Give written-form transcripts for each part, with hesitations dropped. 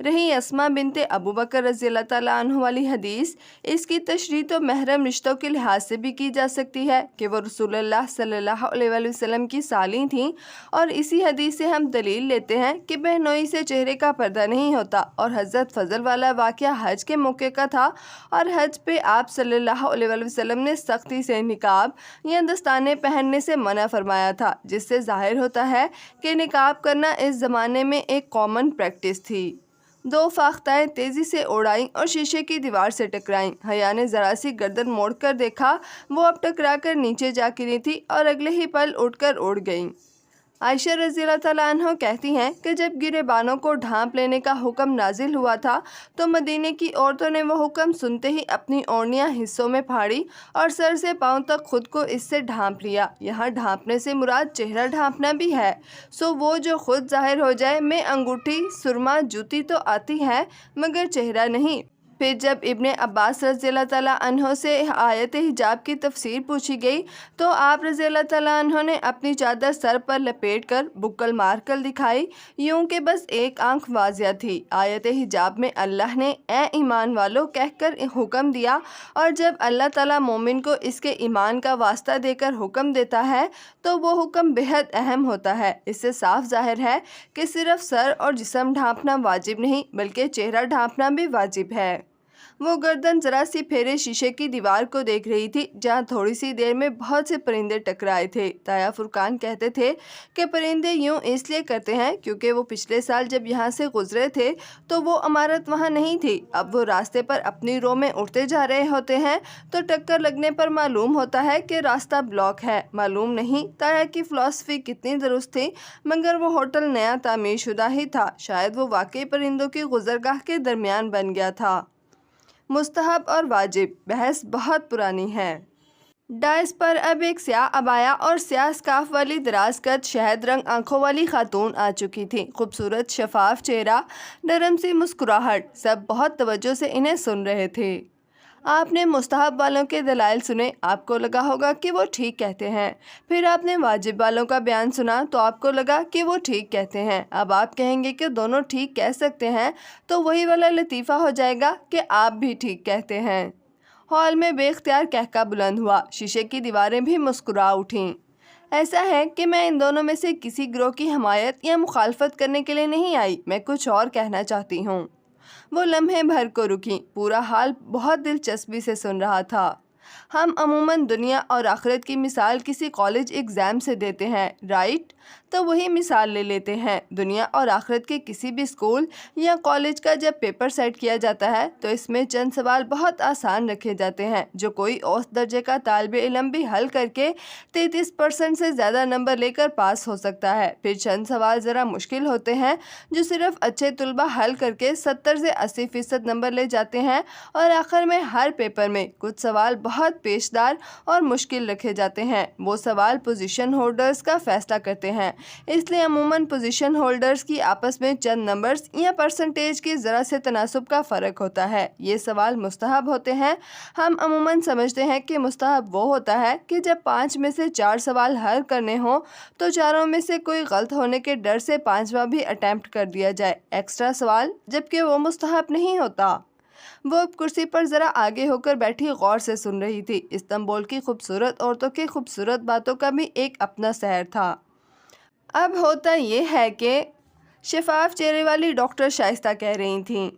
رہی اسما بنت ابو بکر رضی اللہ تعالیٰ عنہ والی حدیث، اس کی تشریح تو محرم رشتوں کے لحاظ سے بھی کی جا سکتی ہے کہ وہ رسول اللہ صلی اللہ علیہ وآلہ وسلم کی سالی تھیں، اور اسی حدیث سے ہم دلیل لیتے ہیں کہ بہنوئی سے چہرے کا پردہ نہیں ہوتا، اور حضرت فضل والا واقعہ حج کے موقع کا تھا، اور حج پہ آپ صلی اللہ علیہ وآلہ وسلم نے سختی سے نقاب یا دستانے پہننے سے منع فرمایا تھا، جس سے ظاہر ہوتا ہے کہ نقاب کرنا اس زمانے میں ایک کامن پریکٹس تھی۔ دو فاختائیں تیزی سے اڑائیں اور شیشے کی دیوار سے ٹکرائیں۔ حیا نے ذرا سی گردن موڑ کر دیکھا، وہ اب ٹکرا کر نیچے جا گری تھی اور اگلے ہی پل اٹھ کر اڑ گئیں۔ عائشہ رضی اللہ تعالیٰ عنہ کہتی ہیں کہ جب گرے بانوں کو ڈھانپ لینے کا حکم نازل ہوا تھا تو مدینے کی عورتوں نے وہ حکم سنتے ہی اپنی اوڑنیاں حصوں میں پھاڑی اور سر سے پاؤں تک خود کو اس سے ڈھانپ لیا۔ یہاں ڈھانپنے سے مراد چہرہ ڈھانپنا بھی ہے، سو وہ جو خود ظاہر ہو جائے، میں انگوٹھی، سرما، جوتی تو آتی ہے مگر چہرہ نہیں۔ پھر جب ابن عباس رضی اللہ تعالیٰ عنہ سے آیت حجاب کی تفسیر پوچھی گئی تو آپ رضی اللہ تعالیٰ عنہ نے اپنی چادر سر پر لپیٹ کر بکل مار کر دکھائی، یوں کہ بس ایک آنکھ واضح تھی۔ آیت حجاب میں اللہ نے اے ایمان والو کہہ کر حکم دیا، اور جب اللہ تعالیٰ مومن کو اس کے ایمان کا واسطہ دے کر حکم دیتا ہے تو وہ حکم بہت اہم ہوتا ہے۔ اس سے صاف ظاہر ہے کہ صرف سر اور جسم ڈھانپنا واجب نہیں بلکہ چہرہ ڈھانپنا بھی واجب ہے۔ وہ گردن ذرا سی پھیرے شیشے کی دیوار کو دیکھ رہی تھی جہاں تھوڑی سی دیر میں بہت سے پرندے ٹکرائے تھے۔ تایا فرقان کہتے تھے کہ پرندے یوں اس لیے کرتے ہیں کیونکہ وہ پچھلے سال جب یہاں سے گزرے تھے تو وہ عمارت وہاں نہیں تھی، اب وہ راستے پر اپنی رو میں اڑتے جا رہے ہوتے ہیں تو ٹکر لگنے پر معلوم ہوتا ہے کہ راستہ بلاک ہے۔ معلوم نہیں تایا کی فلسفی کتنی درست تھی، مگر وہ ہوٹل نیا تعمیر شدہ ہی تھا، شاید وہ واقعی پرندوں کی گزرگاہ کے درمیان بن گیا تھا۔ مستحب اور واجب بحث بہت پرانی ہے۔ ڈائس پر اب ایک سیاہ عبایا اور سیاہ اسکارف والی دراز قد شہد رنگ آنکھوں والی خاتون آ چکی تھی۔ خوبصورت شفاف چہرہ، نرم سی مسکراہٹ، سب بہت توجہ سے انہیں سن رہے تھے۔ آپ نے مستحب والوں کے دلائل سنے، آپ کو لگا ہوگا کہ وہ ٹھیک کہتے ہیں۔ پھر آپ نے واجب والوں کا بیان سنا تو آپ کو لگا کہ وہ ٹھیک کہتے ہیں۔ اب آپ کہیں گے کہ دونوں ٹھیک کہہ سکتے ہیں تو وہی والا لطیفہ ہو جائے گا کہ آپ بھی ٹھیک کہتے ہیں۔ ہال میں بے اختیار کہکا بلند ہوا، شیشے کی دیواریں بھی مسکرا اٹھیں۔ ایسا ہے کہ میں ان دونوں میں سے کسی گروہ کی حمایت یا مخالفت کرنے کے لیے نہیں آئی، میں کچھ اور کہنا چاہتی ہوں۔ وہ لمحے بھر کو رکیں، پورا حال بہت دلچسپی سے سن رہا تھا۔ ہم عموماً دنیا اور آخرت کی مثال کسی کالج ایگزام سے دیتے ہیں، رائٹ؟ تو وہی مثال لے لیتے ہیں۔ دنیا اور آخرت کے کسی بھی اسکول یا کالج کا جب پیپر سیٹ کیا جاتا ہے تو اس میں چند سوال بہت آسان رکھے جاتے ہیں جو کوئی اوسط درجے کا طالب علم بھی حل کر کے 33% سے زیادہ نمبر لے کر پاس ہو سکتا ہے۔ پھر چند سوال ذرا مشکل ہوتے ہیں جو صرف اچھے طلبہ حل کر کے 70 سے 80% نمبر لے جاتے ہیں، اور آخر میں ہر پیپر میں کچھ سوال بہت پیچیدہ اور مشکل رکھے جاتے ہیں۔ وہ سوال پوزیشن ہولڈرز کا فیصلہ کرتے ہیں، اس لیے عموماً پوزیشن ہولڈرز کی آپس میں چند نمبرز یا پرسنٹیج کی ذرا سے تناسب کا فرق ہوتا ہے۔ یہ سوال مستحب ہوتے ہیں۔ ہم عموماً سمجھتے ہیں کہ مستحب وہ ہوتا ہے کہ جب 5 میں سے 4 سوال حل کرنے ہوں تو چاروں میں سے کوئی غلط ہونے کے ڈر سے 5واں بھی اٹیمپٹ کر دیا جائے، ایکسٹرا سوال، جبکہ وہ مستحب نہیں ہوتا۔ وہ اب کرسی پر ذرا آگے ہو کر بیٹھی غور سے سن رہی تھی۔ استنبول کی خوبصورت عورتوں کی خوبصورت باتوں کا بھی ایک اپنا سحر تھا۔ اب ہوتا یہ ہے کہ شفاف چہرے والی ڈاکٹر شائستہ کہہ رہی تھیں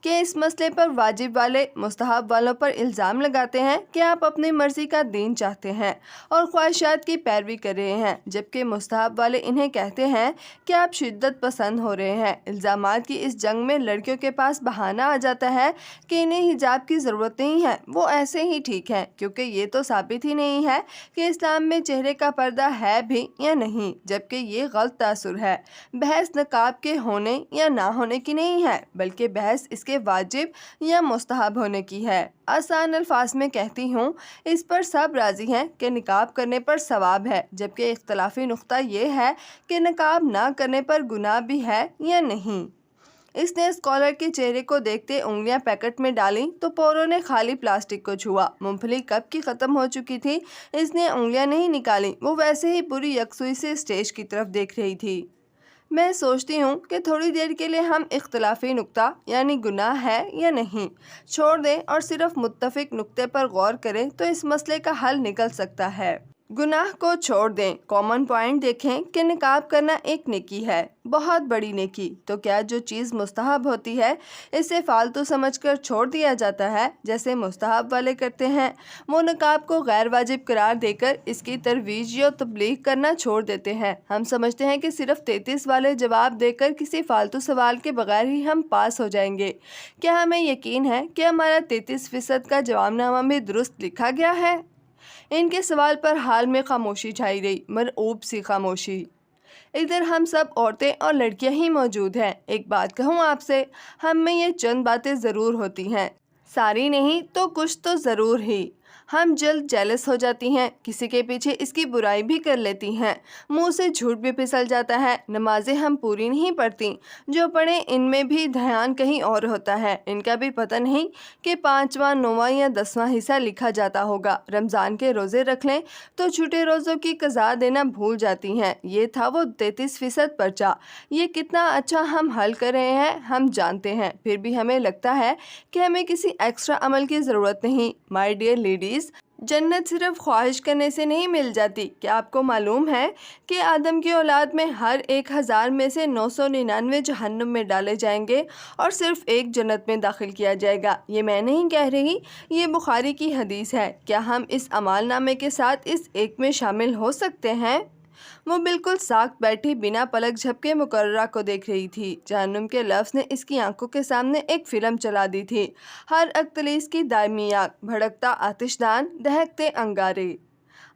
کہ اس مسئلے پر واجب والے مستحب والوں پر الزام لگاتے ہیں کہ آپ اپنی مرضی کا دین چاہتے ہیں اور خواہشات کی پیروی کر رہے ہیں، جبکہ مستحب والے انہیں کہتے ہیں کہ آپ شدت پسند ہو رہے ہیں۔ الزامات کی اس جنگ میں لڑکیوں کے پاس بہانہ آ جاتا ہے کہ انہیں حجاب کی ضرورت نہیں ہے، وہ ایسے ہی ٹھیک ہیں، کیونکہ یہ تو ثابت ہی نہیں ہے کہ اسلام میں چہرے کا پردہ ہے بھی یا نہیں، جبکہ یہ غلط تاثر ہے۔ بحث نقاب کے ہونے یا نہ ہونے کی نہیں ہے، بلکہ بحث اس کے واجب یا مستحب ہونے کی ہے۔ آسان الفاظ میں کہتی ہوں، اس پر سب راضی ہیں کہ نقاب کرنے پر ثواب ہے، جبکہ اختلافی نقطہ یہ ہے کہ نقاب نہ کرنے پر گناہ بھی ہے یا نہیں۔ اس نے اسکالر کے چہرے کو دیکھتے انگلیاں پیکٹ میں ڈالیں تو پورو نے خالی پلاسٹک کو چھوا۔ مونگ پھلی کب کی ختم ہو چکی تھی، اس نے انگلیاں نہیں نکالیں، وہ ویسے ہی پوری یکسوئی سے اسٹیج کی طرف دیکھ رہی تھی۔ میں سوچتی ہوں کہ تھوڑی دیر کے لیے ہم اختلافی نقطہ یعنی گناہ ہے یا نہیں چھوڑ دیں اور صرف متفق نقطے پر غور کریں تو اس مسئلے کا حل نکل سکتا ہے۔ گناہ کو چھوڑ دیں، کامن پوائنٹ دیکھیں کہ نقاب کرنا ایک نیکی ہے، بہت بڑی نیکی۔ تو کیا جو چیز مستحب ہوتی ہے اسے فالتو سمجھ کر چھوڑ دیا جاتا ہے جیسے مستحب والے کرتے ہیں؟ وہ نقاب کو غیر واجب قرار دے کر اس کی ترویج یا تبلیغ کرنا چھوڑ دیتے ہیں۔ ہم سمجھتے ہیں کہ صرف 33 والے جواب دے کر کسی فالتو سوال کے بغیر ہی ہم پاس ہو جائیں گے۔ کیا ہمیں یقین ہے کہ ہمارا 33% کا جواب نامہ بھی درست لکھا گیا ہے؟ ان کے سوال پر حال میں خاموشی چھائی رہی، مرعوب سی خاموشی۔ ادھر ہم سب عورتیں اور لڑکیاں ہی موجود ہیں۔ ایک بات کہوں آپ سے، ہم میں یہ چند باتیں ضرور ہوتی ہیں، ساری نہیں تو کچھ تو ضرور ہی۔ ہم جلد جیلس ہو جاتی ہیں، کسی کے پیچھے اس کی برائی بھی کر لیتی ہیں، منہ سے جھوٹ بھی پھسل جاتا ہے، نمازیں ہم پوری نہیں پڑھتی، جو پڑھیں ان میں بھی دھیان کہیں اور ہوتا ہے، ان کا بھی پتہ نہیں کہ 5واں 9واں یا 10واں حصہ لکھا جاتا ہوگا۔ رمضان کے روزے رکھ لیں تو چھوٹے روزوں کی قضا دینا بھول جاتی ہیں۔ یہ تھا وہ 33% پرچہ۔ یہ کتنا اچھا ہم حل کر رہے ہیں ہم جانتے ہیں، پھر بھی ہمیں لگتا ہے کہ ہمیں کسی ایکسٹرا عمل کی ضرورت نہیں۔ مائی ڈیئر لیڈیز، جنت صرف خواہش کرنے سے نہیں مل جاتی۔ کیا آپ کو معلوم ہے کہ آدم کی اولاد میں ہر 1000 میں سے 999 جہنم میں ڈالے جائیں گے اور صرف ایک جنت میں داخل کیا جائے گا؟ یہ میں نہیں کہہ رہی، یہ بخاری کی حدیث ہے۔ کیا ہم اس اعمال نامے کے ساتھ اس ایک میں شامل ہو سکتے ہیں؟ وہ بالکل ساکت بیٹھی بنا پلک جھپکے مقررہ کو دیکھ رہی تھی۔ جہنم کے لفظ نے اس کی آنکھوں کے سامنے ایک فلم چلا دی تھی، ہر اختلیس کی دائمی آگ، بھڑکتا آتش دان، دہکتے انگارے۔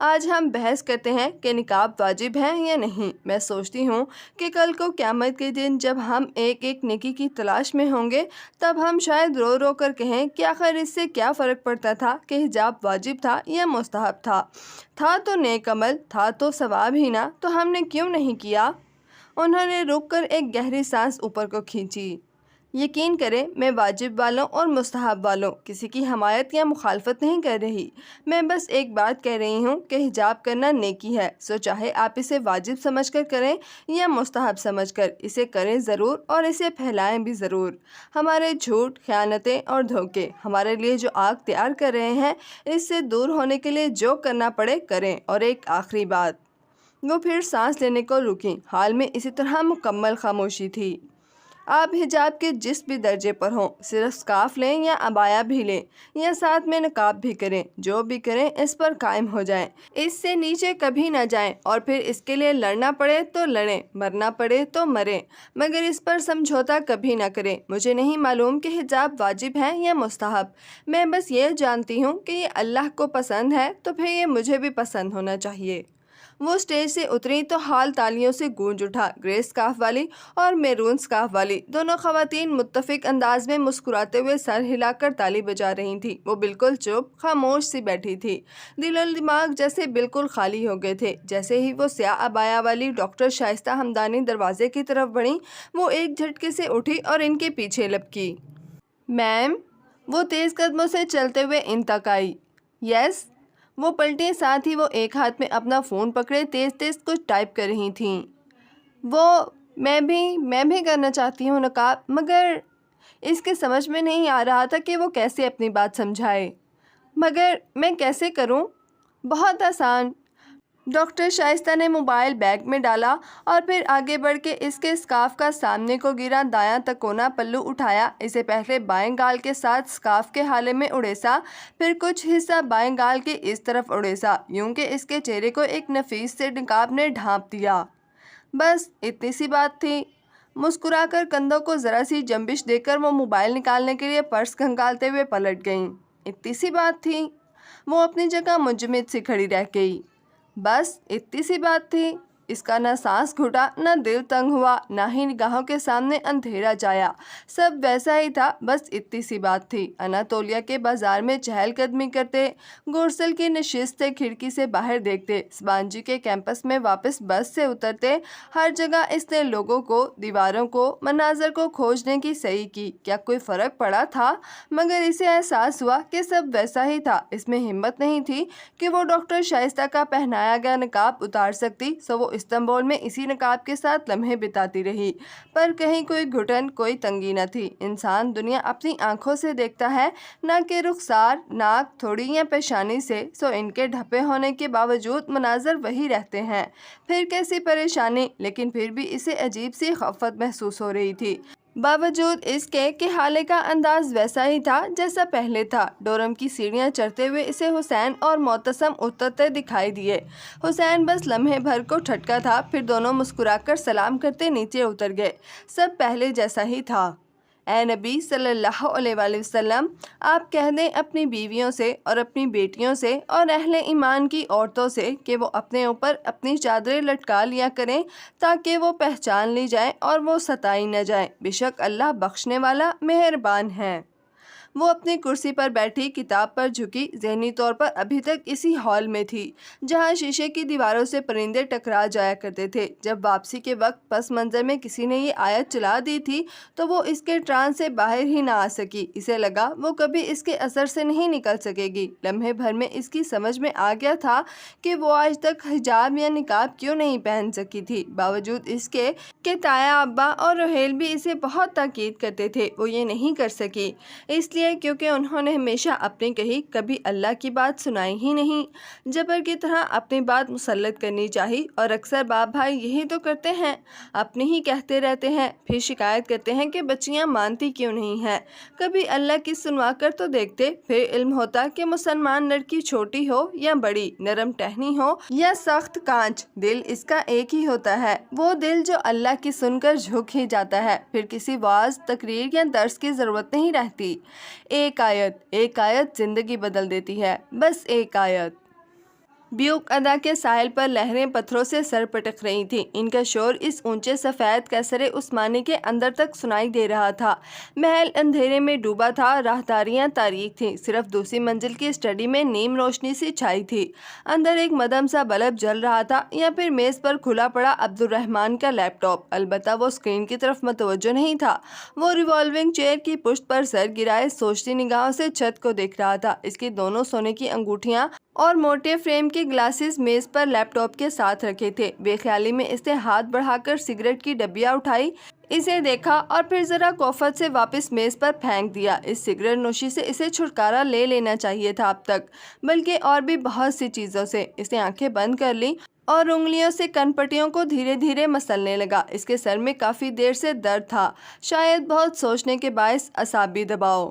آج ہم بحث کرتے ہیں کہ نقاب واجب ہے یا نہیں۔ میں سوچتی ہوں کہ کل کو قیامت کے دن جب ہم ایک ایک نیکی کی تلاش میں ہوں گے تب ہم شاید رو رو کر کہیں کہ آخر اس سے کیا فرق پڑتا تھا کہ حجاب واجب تھا یا مستحب تھا تو نیک عمل تھا تو ثواب ہی نا، تو ہم نے کیوں نہیں کیا؟ انہوں نے رک کر ایک گہری سانس اوپر کو کھینچی۔ یقین کریں میں واجب والوں اور مستحب والوں کسی کی حمایت یا مخالفت نہیں کر رہی، میں بس ایک بات کہہ رہی ہوں کہ حجاب کرنا نیکی ہے، سو چاہے آپ اسے واجب سمجھ کر کریں یا مستحب سمجھ کر، اسے کریں ضرور اور اسے پھیلائیں بھی ضرور۔ ہمارے جھوٹ، خیانتیں اور دھوکے ہمارے لیے جو آگ تیار کر رہے ہیں، اس سے دور ہونے کے لیے جو کرنا پڑے کریں۔ اور ایک آخری بات۔ وہ پھر سانس لینے کو رکیں، حال میں اسی طرح مکمل خاموشی تھی۔ آپ حجاب کے جس بھی درجے پر ہوں، صرف سکارف لیں یا عبایا بھی لیں یا ساتھ میں نقاب بھی کریں، جو بھی کریں اس پر قائم ہو جائیں، اس سے نیچے کبھی نہ جائیں، اور پھر اس کے لیے لڑنا پڑے تو لڑیں، مرنا پڑے تو مریں، مگر اس پر سمجھوتا کبھی نہ کریں۔ مجھے نہیں معلوم کہ حجاب واجب ہے یا مستحب، میں بس یہ جانتی ہوں کہ یہ اللہ کو پسند ہے تو پھر یہ مجھے بھی پسند ہونا چاہیے۔ وہ اسٹیج سے اتری تو ہال تالیوں سے گونج اٹھا۔ گرے سکارف والی اور میرون سکارف والی دونوں خواتین متفق انداز میں مسکراتے ہوئے سر ہلا کر تالی بجا رہی تھیں۔ وہ بالکل چپ خاموش سی بیٹھی تھی، دل و دماغ جیسے بالکل خالی ہو گئے تھے۔ جیسے ہی وہ سیاہ عبایا والی ڈاکٹر شائستہ ہمدانی دروازے کی طرف بڑھیں، وہ ایک جھٹکے سے اٹھی اور ان کے پیچھے لپکی۔ میم، وہ تیز قدموں سے چلتے ہوئے ان تک آئی۔ یس، وہ پلٹیں، ساتھ ہی وہ ایک ہاتھ میں اپنا فون پکڑے تیز تیز کچھ ٹائپ کر رہی تھیں۔ میں بھی کرنا چاہتی ہوں نقاب، مگر اس کے سمجھ میں نہیں آ رہا تھا کہ وہ کیسے اپنی بات سمجھائے۔ مگر میں کیسے کروں؟ بہت آسان۔ ڈاکٹر شائستہ نے موبائل بیگ میں ڈالا اور پھر آگے بڑھ کے اس کے سکارف کا سامنے کو گرا دایاں تکونا پلو اٹھایا، اسے پہلے بائیں گال کے ساتھ سکارف کے حالے میں اڑیسا، پھر کچھ حصہ بائیں گال کے اس طرف اڑیسا، یوں کہ اس کے چہرے کو ایک نفیس سے نقاب نے ڈھانپ دیا۔ بس اتنی سی بات تھی۔ مسکرا کر کندھوں کو ذرا سی جنبش دے کر وہ موبائل نکالنے کے لیے پرس کھنگالتے ہوئے پلٹ گئیں۔ اتنی سی بات تھی۔ وہ اپنی جگہ منجمد سی کھڑی رہ گئی۔ بس اتنی سی بات تھی۔ اس کا نہ سانس گھٹا، نہ دل تنگ ہوا، نہ ہی نگاہوں کے سامنے اندھیرا جایا، سب ویسا ہی تھا، بس اتنی سی بات تھی۔ اناتولیا کے بازار میں چہل قدمی کرتے، گورسل کی نشست سے کھڑکی سے باہر دیکھتے، سبانجی کے کیمپس میں واپس بس سے اترتے، ہر جگہ اس نے لوگوں کو، دیواروں کو، مناظر کو کھوجنے کی صحیح کی۔ کیا کوئی فرق پڑا تھا؟ مگر اسے احساس ہوا کہ سب ویسا ہی تھا۔ اس میں ہمت نہیں تھی کہ وہ ڈاکٹر شائستہ کا پہنایا گیا نقاب اتار سکتی، سو وہ استنبول میں اسی نقاب کے ساتھ لمحے بتاتی رہی، پر کہیں کوئی گھٹن، کوئی تنگی نہ تھی۔ انسان دنیا اپنی آنکھوں سے دیکھتا ہے، نہ کہ رخسار، ناک، تھوڑی یا پیشانی سے، سو ان کے ڈھپے ہونے کے باوجود مناظر وہی رہتے ہیں۔ پھر کیسی پریشانی، لیکن پھر بھی اسے عجیب سی خفت محسوس ہو رہی تھی، باوجود اس کے کہ حالے کا انداز ویسا ہی تھا جیسا پہلے تھا۔ ڈورم کی سیڑھیاں چڑھتے ہوئے اسے حسین اور معتصم اترتے دکھائی دیے۔ حسین بس لمحے بھر کو ٹھٹکا تھا، پھر دونوں مسکرا کر سلام کرتے نیچے اتر گئے۔ سب پہلے جیسا ہی تھا۔ اے نبی صلی اللہ علیہ وآلہ وسلم، آپ کہہ دیں اپنی بیویوں سے اور اپنی بیٹیوں سے اور اہل ایمان کی عورتوں سے کہ وہ اپنے اوپر اپنی چادریں لٹکا لیا کریں تاکہ وہ پہچان لی جائیں اور وہ ستائی نہ جائیں۔ بے شک اللہ بخشنے والا مہربان ہے۔ وہ اپنی کرسی پر بیٹھی کتاب پر جھکی، ذہنی طور پر ابھی تک اسی ہال میں تھی جہاں شیشے کی دیواروں سے پرندے ٹکرا جایا کرتے تھے۔ جب واپسی کے وقت پس منظر میں کسی نے یہ آیت چلا دی تھی تو وہ اس کے ٹرانس سے باہر ہی نہ آ سکی۔ اسے لگا وہ کبھی اس کے اثر سے نہیں نکل سکے گی۔ لمحے بھر میں اس کی سمجھ میں آ گیا تھا کہ وہ آج تک حجاب یا نقاب کیوں نہیں پہن سکی تھی، باوجود اس کے کہ تایا ابا اور رحیل بھی اسے بہت تاکید کرتے تھے۔ وہ یہ نہیں کر سکی اس لیے کیونکہ انہوں نے ہمیشہ اپنی کہی، کبھی اللہ کی بات سنائی ہی نہیں۔ جبر کی طرح اپنی بات مسلط کرنی چاہی، اور اکثر باپ بھائی یہی تو کرتے ہیں، اپنی ہی کہتے رہتے ہیں، پھر شکایت کرتے ہیں کہ بچیاں مانتی کیوں نہیں ہیں۔ کبھی اللہ کی سنوا کر تو دیکھتے، پھر علم ہوتا کہ مسلمان لڑکی چھوٹی ہو یا بڑی، نرم ٹہنی ہو یا سخت کانچ، دل اس کا ایک ہی ہوتا ہے، وہ دل جو اللہ کی سن کر جھک ہی جاتا ہے، پھر کسی واعظ، تقریر یا درس کی ضرورت نہیں رہتی۔ ایک آیت زندگی بدل دیتی ہے، بس ایک آیت۔ بیوک ادا کے ساحل پر لہریں پتھروں سے سر پٹک رہی تھیں۔ ان کا شور اس اونچے سفید کیسر عثمانی کے اندر تک سنائی دے رہا تھا۔ محل اندھیرے میں ڈوبا تھا، راہداریاں تاریک تھیں، صرف دوسری منزل کی اسٹڈی میں نیم روشنی سی چھائی تھی۔ اندر ایک مدھم سا بلب جل رہا تھا، یا پھر میز پر کھلا پڑا عبد الرحمن کا لیپ ٹاپ۔ البتہ وہ اسکرین کی طرف متوجہ نہیں تھا، وہ ریوالونگ چیئر کی پشت پر سر گرائے سوچتی نگاہوں سے چھت کو دیکھ رہا تھا۔ اس کی دونوں سونے کی انگوٹھیاں اور موٹے فریم کے گلاسز میز پر لیپ ٹاپ کے ساتھ رکھے تھے۔ بے خیالی میں اس نے ہاتھ بڑھا کر سگریٹ کی ڈبیا اٹھائی، اسے دیکھا اور پھر ذرا کوفت سے واپس میز پر پھینک دیا۔ اس سگریٹ نوشی سے اسے چھٹکارا لے لینا چاہیے تھا اب تک، بلکہ اور بھی بہت سی چیزوں سے۔ اس نے آنکھیں بند کر لی اور انگلیوں سے کن پٹیوں کو دھیرے دھیرے مسلنے لگا۔ اس کے سر میں کافی دیر سے درد تھا، شاید بہت سوچنے کے باعث اعصابی دباؤ۔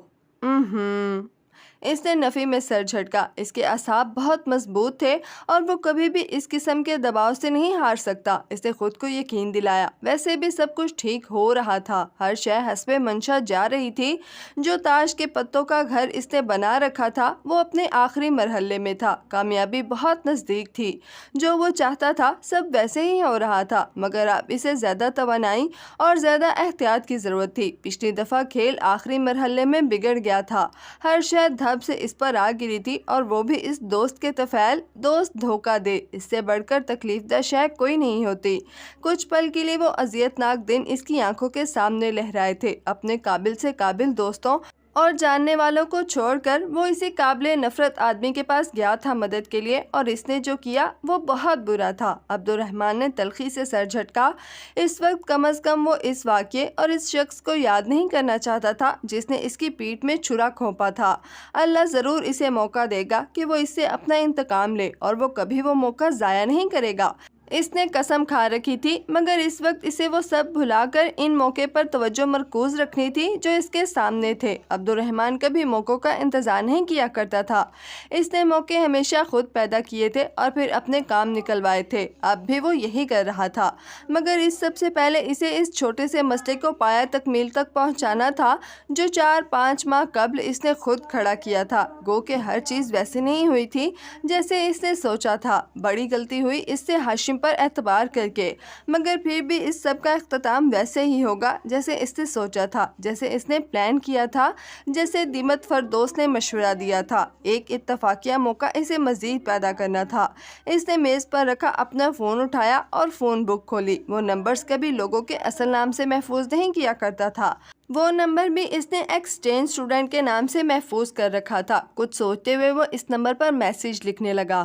اس نے نفی میں سر جھٹکا۔ اس کے اعصاب بہت مضبوط تھے اور وہ کبھی بھی اس قسم کے دباؤ سے نہیں ہار سکتا۔ اس نے خود کو یقین دلایا۔ ویسے بھی سب کچھ ٹھیک ہو رہا تھا، ہر شے حسب منشا جا رہی تھی۔ جو تاش کے پتوں کا گھر اس نے بنا رکھا تھا وہ اپنے آخری مرحلے میں تھا، کامیابی بہت نزدیک تھی۔ جو وہ چاہتا تھا سب ویسے ہی ہو رہا تھا، مگر اب اسے زیادہ توانائی اور زیادہ احتیاط کی ضرورت تھی۔ پچھلی دفعہ کھیل آخری مرحلے میں بگڑ گیا تھا، ہر شے دھب سے اس پر آ گری تھی، اور وہ بھی اس دوست کے طفیل۔ دوست دھوکہ دے، اس سے بڑھ کر تکلیف دہ شے کوئی نہیں ہوتی۔ کچھ پل کے لیے وہ اذیت ناک دن اس کی آنکھوں کے سامنے لہرائے تھے، اپنے قابل سے قابل دوستوں اور جاننے والوں کو چھوڑ کر وہ اسی قابل نفرت آدمی کے پاس گیا تھا مدد کے لیے، اور اس نے جو کیا وہ بہت برا تھا۔ عبد الرحمن نے تلخی سے سر جھٹکا۔ اس وقت کم از کم وہ اس واقعے اور اس شخص کو یاد نہیں کرنا چاہتا تھا جس نے اس کی پیٹھ میں چھرا کھونپا تھا۔ اللہ ضرور اسے موقع دے گا کہ وہ اس سے اپنا انتقام لے، اور وہ کبھی وہ موقع ضائع نہیں کرے گا۔ اس نے قسم کھا رکھی تھی، مگر اس وقت اسے وہ سب بھلا کر ان موقع پر توجہ مرکوز رکھنی تھی جو اس کے سامنے تھے۔ عبد الرحمن کبھی موقعوں کا انتظار نہیں کیا کرتا تھا، اس نے موقع ہمیشہ خود پیدا کیے تھے اور پھر اپنے کام نکلوائے تھے۔ اب بھی وہ یہی کر رہا تھا، مگر اس سب سے پہلے اسے اس چھوٹے سے مسئلے کو پایہ تکمیل تک پہنچانا تھا جو 4-5 ماہ قبل اس نے خود کھڑا کیا تھا۔ گو کہ ہر چیز ویسے نہیں ہوئی تھی جیسے اس نے سوچا تھا۔ بڑی غلطی ہوئی اس سے ہاشم پر اعتبار کر کے، مگر پھر بھی اس سب کا اختتام ویسے ہی ہوگا جیسے اس نے سوچا تھا، جیسے اس نے پلان کیا تھا، جیسے دیمت فردوس نے مشورہ دیا تھا۔ ایک اتفاقیہ موقع اسے مزید پیدا کرنا تھا۔ اس نے میز پر رکھا اپنا فون اٹھایا اور فون بک کھولی۔ وہ نمبرز کبھی لوگوں کے اصل نام سے محفوظ نہیں کیا کرتا تھا، وہ نمبر بھی اس نے ایکسچینج اسٹوڈنٹ کے نام سے محفوظ کر رکھا تھا۔ کچھ سوچتے ہوئے وہ اس نمبر پر میسج لکھنے لگا۔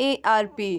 ARP।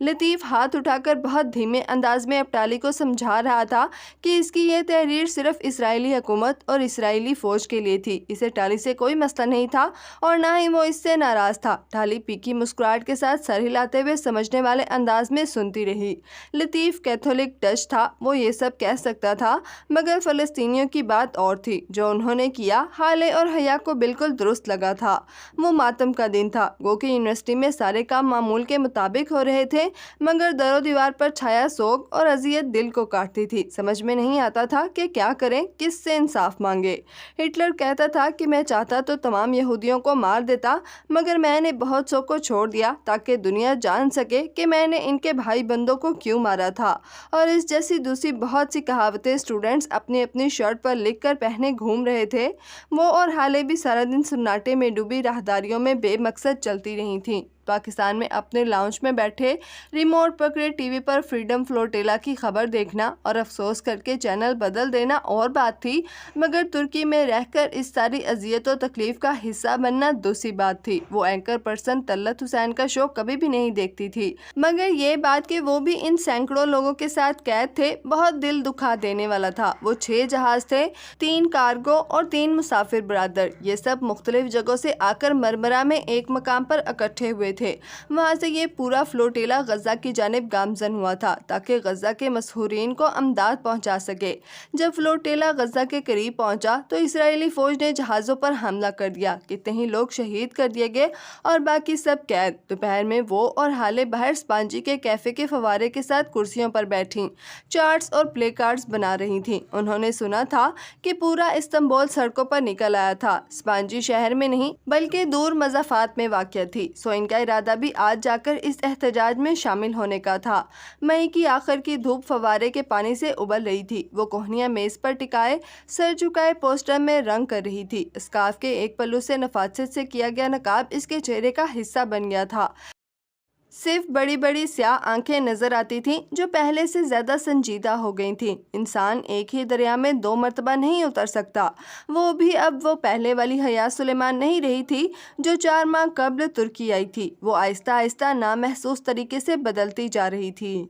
لطیف ہاتھ اٹھا کر بہت دھیمے انداز میں ابٹالی کو سمجھا رہا تھا کہ اس کی یہ تحریر صرف اسرائیلی حکومت اور اسرائیلی فوج کے لیے تھی، اسے ٹالی سے کوئی مسئلہ نہیں تھا اور نہ ہی وہ اس سے ناراض تھا۔ ٹالی پھیکی مسکراہٹ کے ساتھ سر ہلاتے ہوئے سمجھنے والے انداز میں سنتی رہی۔ لطیف کیتھولک ڈچ تھا، وہ یہ سب کہہ سکتا تھا، مگر فلسطینیوں کی بات اور تھی۔ جو انہوں نے کیا حالے اور حیا کو بالکل درست لگا تھا۔ وہ ماتم کا دن تھا، گو کہ یونیورسٹی میں سارے کام معمول کے مطابق ہو رہے تھے، مگر در و دیوار پر چھایا سوگ اور اذیت دل کو کاٹتی تھی۔ سمجھ میں نہیں آتا تھا کہ کیا کریں، کس سے انصاف مانگے۔ ہٹلر کہتا تھا کہ میں چاہتا تو تمام یہودیوں کو مار دیتا، مگر میں نے بہت سو کو چھوڑ دیا تاکہ دنیا جان سکے کہ میں نے ان کے بھائی بندوں کو کیوں مارا تھا۔ اور اس جیسی دوسری بہت سی کہاوتیں اسٹوڈنٹس اپنی اپنی شرٹ پر لکھ کر پہنے گھوم رہے تھے۔ وہ اور حالے بھی سارا دن سناٹے میں ڈوبی راہداریوں میں بے مقصد چلتی رہی تھیں۔ پاکستان میں اپنے لاؤنج میں بیٹھے ریموٹ پکڑے ٹی وی پر فریڈم فلوٹیلا کی خبر دیکھنا اور افسوس کر کے چینل بدل دینا اور بات تھی، مگر ترکی میں رہ کر اس ساری اذیت و تکلیف کا حصہ بننا دوسری بات تھی۔ وہ اینکر پرسن طلعت حسین کا شو کبھی بھی نہیں دیکھتی تھی، مگر یہ بات کہ وہ بھی ان سینکڑوں لوگوں کے ساتھ قید تھے بہت دل دکھا دینے والا تھا۔ وہ 6 جہاز تھے، 3 کارگو اور 3 مسافر برادر، یہ سب مختلف جگہوں سے آ کر مرمرہ میں ایک مقام پر اکٹھے ہوئے تھے۔ وہاں سے یہ پورا فلوٹیلا غزہ کی جانب گامزن ہوا تھا تاکہ غزہ کے مسحورین کو امداد پہنچا سکے۔ جب فلوٹیلا غزہ کے قریب پہنچا تو اسرائیلی فوج نے جہازوں پر حملہ کر دیا، کتنے ہی لوگ شہید کر دیے گئے اور باقی سب قید۔ دوپہر میں وہ اور حالے باہر سپانجی کے کیفے کے فوارے کے ساتھ کرسیوں پر بیٹھیں، چارٹس اور پلے کارڈز بنا رہی تھیں۔ انہوں نے سنا تھا کہ پورا استنبول سڑکوں پر نکل آیا تھا۔ سپانجی شہر میں نہیں بلکہ دور مضافات میں واقع تھی، سو ان کا ارادہ بھی آج جا کر اس احتجاج میں شامل ہونے کا تھا۔ مئی کی آخر کی دھوپ فوارے کے پانی سے ابل رہی تھی، وہ کوہنیاں میز پر ٹکائے سر جھکائے پوسٹر میں رنگ کر رہی تھی۔ اسکارف کے ایک پلو سے نفاست سے کیا گیا نقاب اس کے چہرے کا حصہ بن گیا تھا۔ صرف بڑی بڑی سیاہ آنکھیں نظر آتی تھیں جو پہلے سے زیادہ سنجیدہ ہو گئی تھیں۔ انسان ایک ہی دریا میں 2 مرتبہ نہیں اتر سکتا۔ وہ بھی اب وہ پہلے والی حیا سلیمان نہیں رہی تھی جو 4 ماہ قبل ترکی آئی تھی۔ وہ آہستہ آہستہ نامحسوس طریقے سے بدلتی جا رہی تھی۔